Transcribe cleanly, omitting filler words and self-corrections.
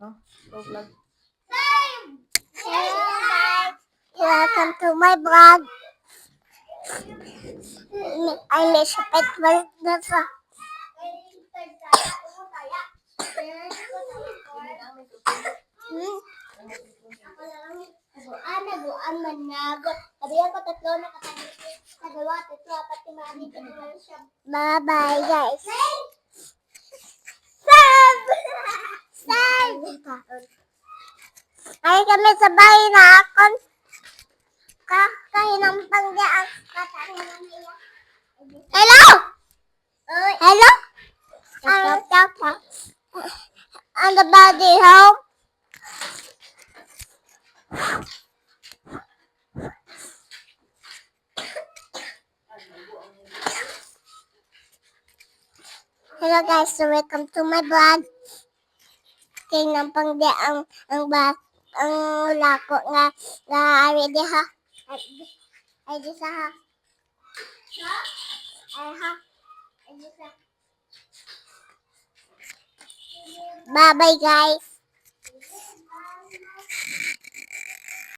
Oh, go vlog. Hello guys! Welcome to my vlog. I miss a pet na sa... Naguan man nagot. Sabihan ko tatlo na katangit. Nagawa, tatlo, apat, lima, anim, bye-bye guys. Sab! Ay kami sa bahay na akon. Kahinang pangga ang katangin na nila. Hello! Hello? On the body home. Hello guys, so welcome to my vlog. Kay nang pangdi ang lako nga ready ha. Ay di sa ha. Ay ha. Ay di sa. Bye bye guys.